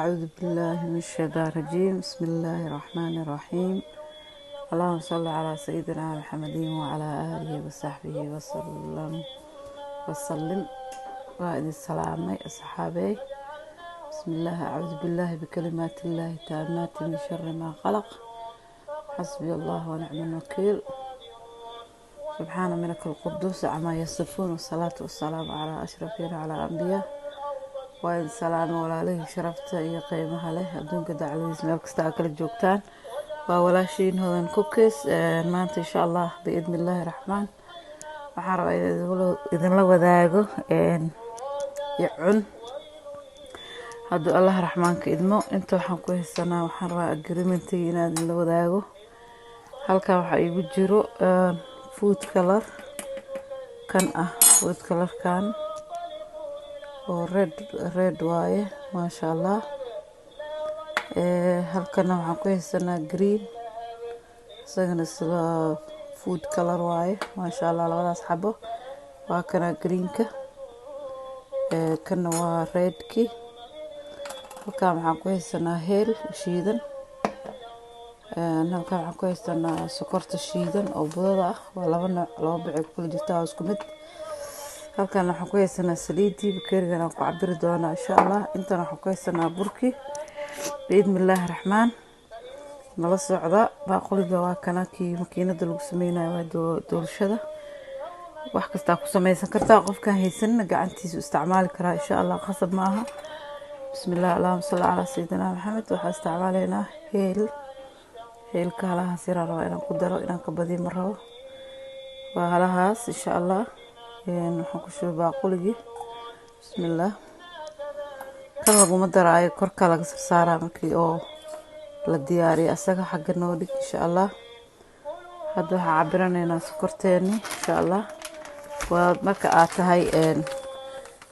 أعوذ بالله من الشيطان الرجيم. بسم الله الرحمن الرحيم. اللهم صل على سيدنا محمد وعلى آله وصحبه وسلم وإذ السلام أصحابي. بسم الله. أعوذ بالله بكلمات الله التامات من شر ما خلق. حسبي الله ونعم الوكيل. سبحان ملك القدوس عما يصفون، والصلاة والسلام على أشرفنا على الأنبياء. وإن سلام ولا له شرفته iyo qiimaha leh adduunka dacwadiisa meel kasta aad kala joogtaan. waa walaashiin hodan cookies. maanta insha allah biidnillaahi raxmaan waxaan rabaa idinla wadaago cun hadduu allah raxmaanka idmo. inta waxaan ku haysanaa, waxaan rabaa agreementigi inaan idinla wadaago. halkan waxaa igu jiro food color kan ah, food colorkan oo red waaye, maasha allah. halkana waxaan ku haysanaa green, isagana sida food color waaye, maasha allah. labadaas xabo waa kana greenka, kana waa redki. halkan waxaan ku haysanaa heel shiidan, halkan waxaan ku haysanaa sokorta shiidan oo budada ah. waa laba nooc, laba bacay ku kala jirta, waa isku mid. halkan waxaan ku haysanaa saliidii bakeerigan aan ku cabiri doonaa insha allah. intan waxaan ku haysanaa burki biidnillaahi raxmaan. nala socda. baaquliga waa kana, kii makiinada lagu sameynayo waa doolshada. wax kastaa ku samaysan kartaa, qofkaan haysanina gacantiisu isticmaali karaa insha allah, qasab ma aha. bismillah, allahumma salli calaa sayidina maxamed. waxaan isticmaalaynaa heelka halahaas yaraan rabaa inaan ku daro, inaan ka badiyo ma rabo. waa halahaas insha allah. waxaan ku shubay baaquligii. bismillah. kan laguma daraayo, korka laga sarsaaraa markii oo la diyaariyo asaga. xagga noo dhig insha allah. hadda waxaan cabiranaynaa sokorteeni insha allah. waa marka aad tahay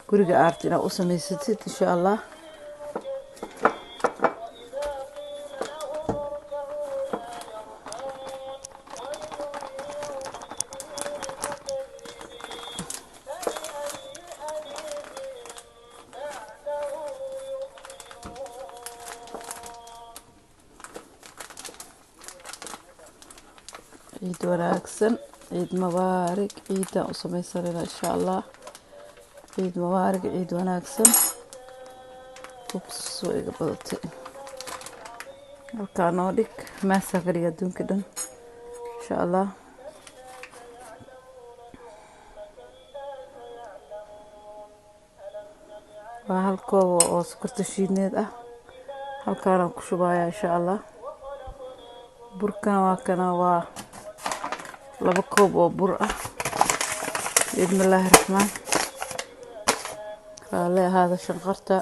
guriga aarti inaad u samaysatid insha allah. ciid wanaagsan, ciid mubaarak. ciidaan u samaysanayna insha allah. ciid mubaarak, ciid wanaagsan. ups, way iga badatay. halkaa noo dhig, maasaa ka dhiga adduunka dhan insha allah. waa hal koob oo sokorta shiidneed ah. halkaanaan ku shubayaa insha allah. burkana waa kana, waa laba koob oo bur ah biidnillaahi raxmaan. raale ahaada shanqarta.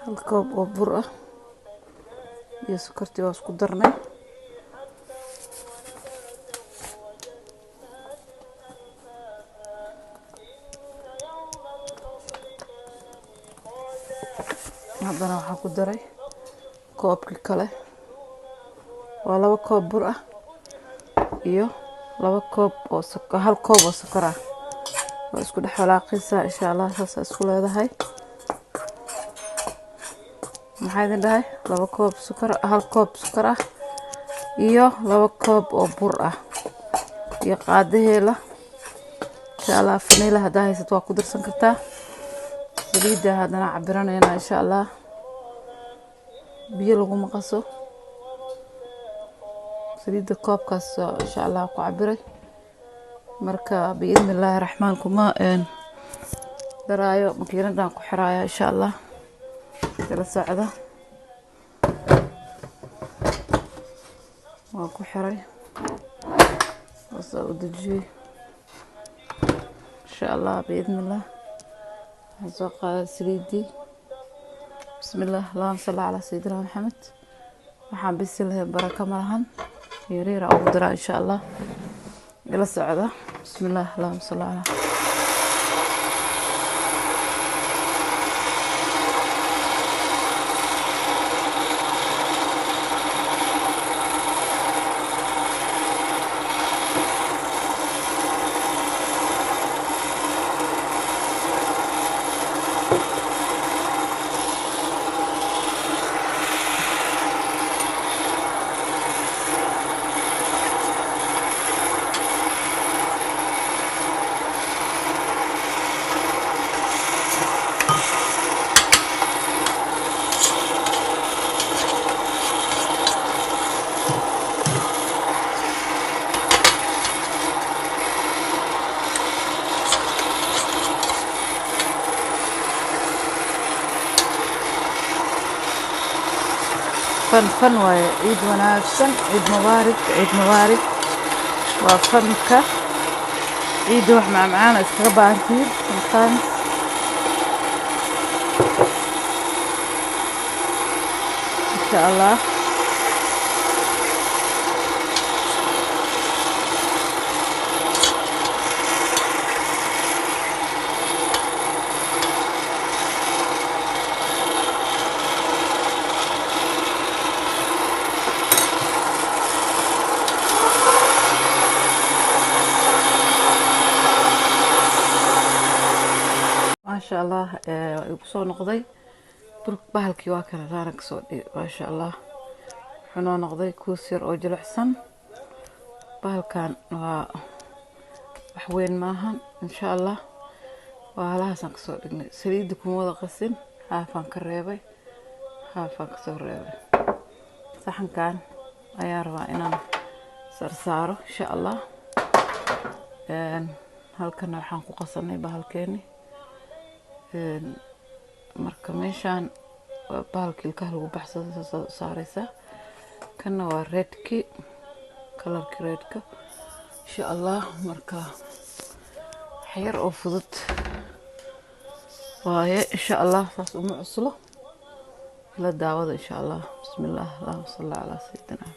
hal koob oo bur ah iyo sokortii waa isku darnay. haddana waxaan ku daray koobkii kale. waa laba koob bur ah iyo laba koob oo hal koob oo sokor ah. waa isku dhex walaaqaysaa insha allah. saasa isku leedahay. maxaa idin dhahay? laba koob sokor, hal koob sokor ah iyo laba koob oo bur ah iyo qaadaheela insha allah. faniila haddaa haysato waa ku darsan kartaa. saliidda haddana cabiranaynaa insha allah. biyo laguma qaso. saliidda koobkaas insha allah ku cabiray. marka biidnillaahi raxmaan kuma daraayo, makiinadan ku xiraaya insha allah. kala socda. waa ku xiray, wasaa u dejiyey insha allah biidnillah. waxaan soo qaaday saliidii. bismillah, allahumma salli calaa sayidina maxamed. waxaan bisi lahayn baraka ma lahan. yaryara ugu daraa insha allah. ila socda. bismillah, allahumma salli calaa. فن واي عيد وناسن عيد مبارك عيد مبارك وفنك عيد واحد معانا اسكربا انتير sometimes ان شاء الله. ما شاء الله يقصو نقضي برك بهالكي واكنا رانك صودي ما شاء الله حنو نقضي كوسير او جلحسن بهالكان وحوين ماهن ان شاء الله وهلاها سنقصو دقني سليدكم وضا قسن هافان كريبي هافان كسو ريبي صحن كان ايا ربا انان سرسارو ان شاء الله. هالكنا وحان ku qasanay bahalkeeni marka meeshaan bahalkii ilkaha lagu baxsado soo saaraysa kana waa redki kalarka redka insha Allah. marka xayar oo fudud waaye insha Allah saas uma cuslo la daawada insha Allah. bismillah allahumma salli ala sayyidina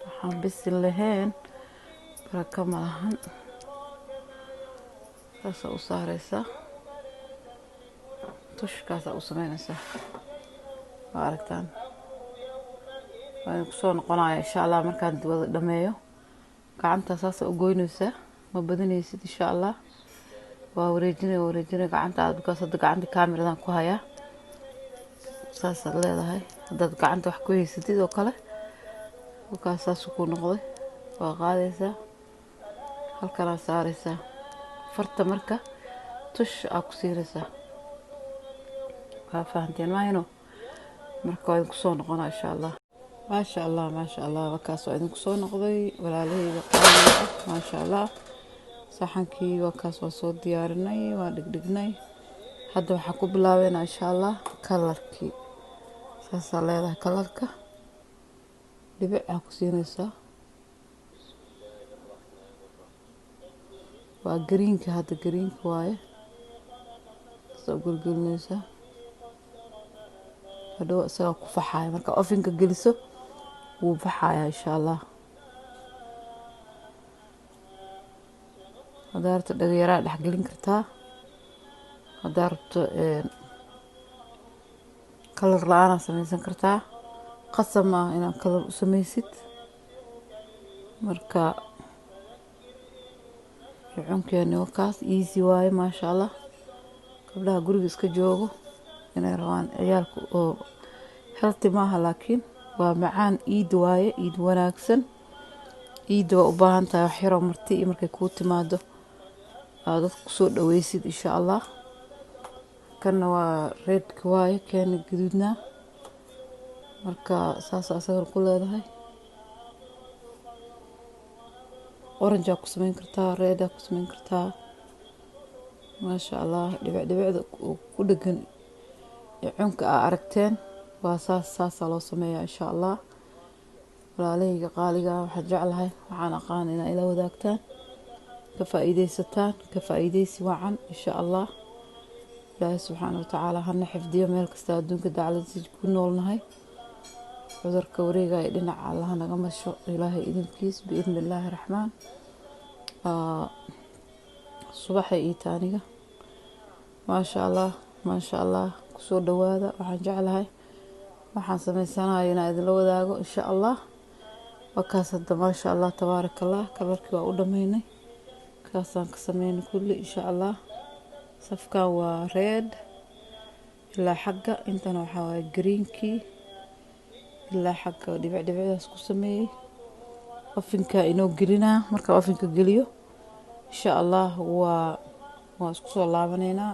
waxaan bisin lahayn baraka malahan saas u saaraysa tushkaas u sameynaysa aragtaan waan ku soo noqonayaa insha Allah markaan dibada dhameeyo gacanta saas u goynaysa ma badanaysid insha Allah. waa wareejinay gacanta aad ka soo gacanta kaamiradan ku haya saas leedahay hadad gacanta wax ku haysatid oo kale wakaas saas ku noqday waa qaadaysa halkana saaraysa farta marka tush aad ku siiraysa فهمتين ما هنا مركو عندك صون قنا إن شاء الله. ما شاء الله ما شاء الله وكاس عندك صون قضي ولا ليه ما شاء الله صحنكي وكاس وصوت ديارناي ودقدقناي حد وحكو بلاوينا إن شاء الله كلركي ساسا ليدا كلرك دبع كسينيسا وجرينك هذا جرينك واي سأقول قلنيسا هذا سوا كفحاي مركا أوفينك جلسو وفحاي إن شاء الله. هدارت الدغيرات دح قلين كرتا هدارت كلر لانا سميسن كرتا قسما إنا كلر سميسيت مركا يعونكيني وكاس إيزي واي ما شاء الله. قبلها قرق اسكا جوغو inay rabaan ciyaalku oo healthy maaha laakiin waa macaan iid waaye iid wanaagsan iid waa u baahan tahay wax yar oo marti markay ku timaado aad dadku soo dhaweysid insha Allah. kana waa redka waaye keena gaduudna marka saas asaga ku leedahay orange ku sameyn kartaa red ku sameyn kartaa ma sha Allah dhibicda ku dhagan cunka aragteen waa saas loo sameeyaa insha Allah. walaaleyga qaaliga waxa jeclahay waxaan aqaan inay ila wadaagtaan ka faa'iideysataan ka faa'iideysi wacan insha Allah. Ilaahay subhanahu wa ta'ala hana xifdiyo meel kasta adduunka dacaladiisa ku noolnahay cudurka wareega ee dhinaca Allah naga masho Ilaahay idinkiis biidnillaahi raxmaan. subaxay ii taaniga ma sha Allah kusoo dhawaada waxaan jeclahay waxaan sameysanahay inaan idin la wadaago insha Allah. wakaas hadda ma sha Allah tabaarakallah kalarkii waa u dhameynay kaasaan ka sameeyay kulli insha Allah. safka waa red ilaa xagga intana waxa waa greenkii ilaa xagga dhibicdaas ku sameeyay ofinka inoo gelina marka ofinka geliyo insha Allah waa isku soo laabaneynaa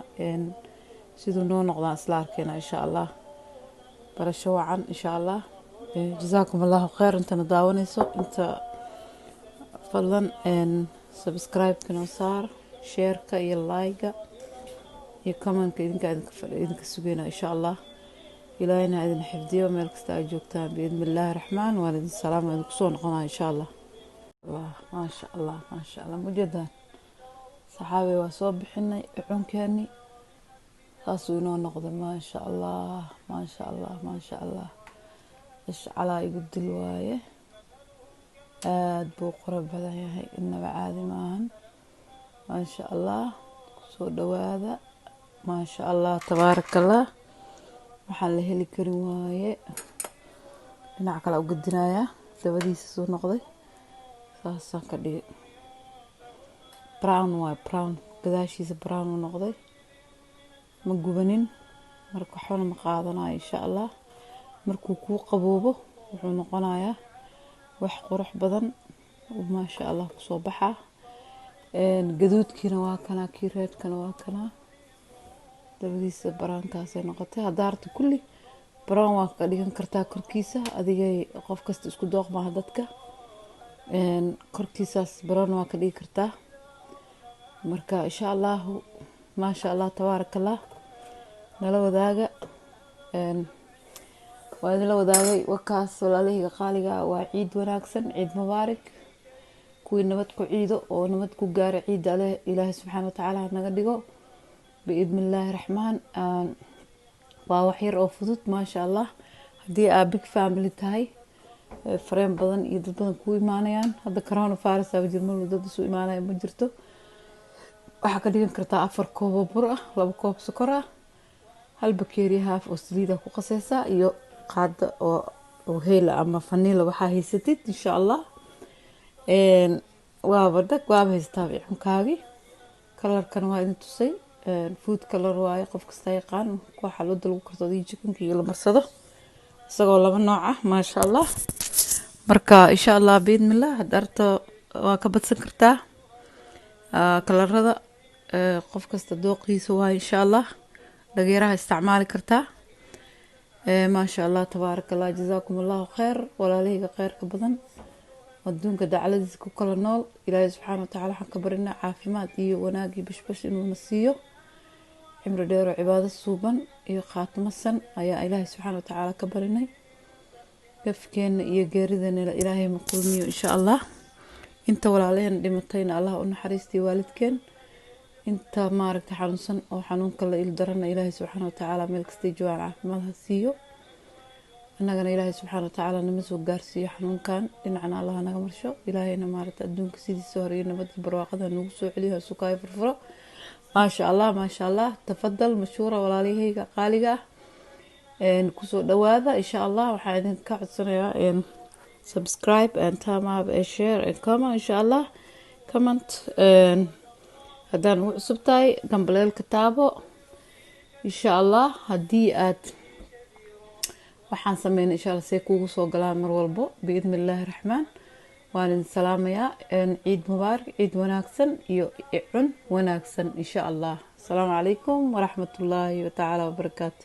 sidoo noo noqdaan isla arkeena insha Allah. barasho wacan insha Allah. جزاكم الله خير انت داونيسو انت فضلا سبسكرايب كنا صار شير كا يا لايك يا كمان كيدنك سوينا ان شاء الله ilaahayna idin xifdiyo meel kasta ay joogtaan biidni illaahi raxmaan. waan idin salaam idin kusoo noqonaa insha allah. maasha allah maasha allah mujeedaan saxaabi waa soo bixinay cunkeeni saasuu inoo noqday. maasha allah maasha allah maasha allah. ishcalaa igu dil waaye, aad buu qurux badan yahay, inaba caadi maahan. maasha allah kusoo dhawaada. maasha allah tabaarakallah. waxaan la heli karin waaye. dhinac kale u gedinayaa, dabadiisa soo noqday saasaan ka dhigay brown waaye, brown gadaashiisa brown u noqday, ma gubanin marka waxbana ma qaadanayo insha allah. markuu kuu qaboobo wuxuu noqonayaa wax qurux badan maasha allah kusoo baxaa. gaduudkiina waa kanaa, kii reedkana waa kanaa, dabadiisa baraankaasay noqotay. haddaa rabto kulli brown waa ka dhigan kartaa korkiisa, adigay qof kasta isku dooq maaha dadka. korkiisaas brown waa ka dhigi kartaa. marka insha allahu maasha allah tabaarakallah nala wadaaga. waa idinla wadaagay wakaas walaalahayga qaaliga. waa ciid wanaagsan, ciid mubaarak. kuwii nabad ku ciido oo nabad ku gaara ciidda ilaahay subxaana watacaala naga dhigo biidni illaahi raxmaan. waa waxyar oo fudud maasha allah. haddii aa big family tahay, fareen badan iyo dad badan kuu imaanayaan. hadda corona virus aba jirmal dad isu imaanaya ma jirto. waxaa ka dhigan kartaa 4 koob oo bur ah, 2 koob sokor ah, 1 bakeeri haaf oo saliida ku qasaysaa, iyo qaado oo heela ama vanilla waxaa haysatid insha allah. waaba dag waaba haystaa cunkaagi. kalarkan waa idin tusay, food color waaye, qof kasta yaqaan. waxa loo lagu karsado iyo chicken iyo la marsado isagoo 2 nooc ah maasha allah. marka insha allah biidnillah darto waa ka badsan kartaa kalarada. qof kasta dooqiisa waa insha allah. dhageeraha isticmaali kartaa. maasha allah tabaarakallah. jazaakum allahu khayr. walaalahayga khayrka badan adduunka dacaladiisa ku kala nool, ilaahay subxaana watacaala waxaan ka barinaa caafimaad iyo wanaag iyo bashbash inuuna siiyo, cimri dheer oo cibaado suuban iyo khaatimo san ayaa ilaahay subxaana watacaala ka barinay. gafkeena iyo geeridana ilaahay ma kulmiyo insha allah. inta walaalaheen dhimatayna allah u naxariistiyo waalidkeen. inta maaragta xanuunsan oo xanuunka la il darana ilaahay subxaana watacaala meel kastay joogaan caafimaad ha siiyo. annagana ilaahay subxaana watacaala nama soo gaarsiiyo xanuunkan, dhinacna allah naga marsho. ilaahayna maaragta adduunka sidiisa hore iyo nabadii barwaaqada nagu soo celiyo, sukaayo furfuro. maasha allah maasha allah. tafadal mashhuura walaalahayga qaaliga ah. kusoo dhawaada insha allah. waxaan idinka codsanayaa subscribe and time up and share and comment insha allah. comment haddaan ugu cusub tahay gambaleelka taabo insha allah. haddii aad waxaan sameynay insha allah say kuugu soo galaan mar walbo biidni illaahi raxmaan. waan idin salaamayaa. ciid mubaarak, ciid wanaagsan iyo cun wanaagsan insha allah. asalaamu calaykum waraxmatullaahi watacaala wabarakaatu.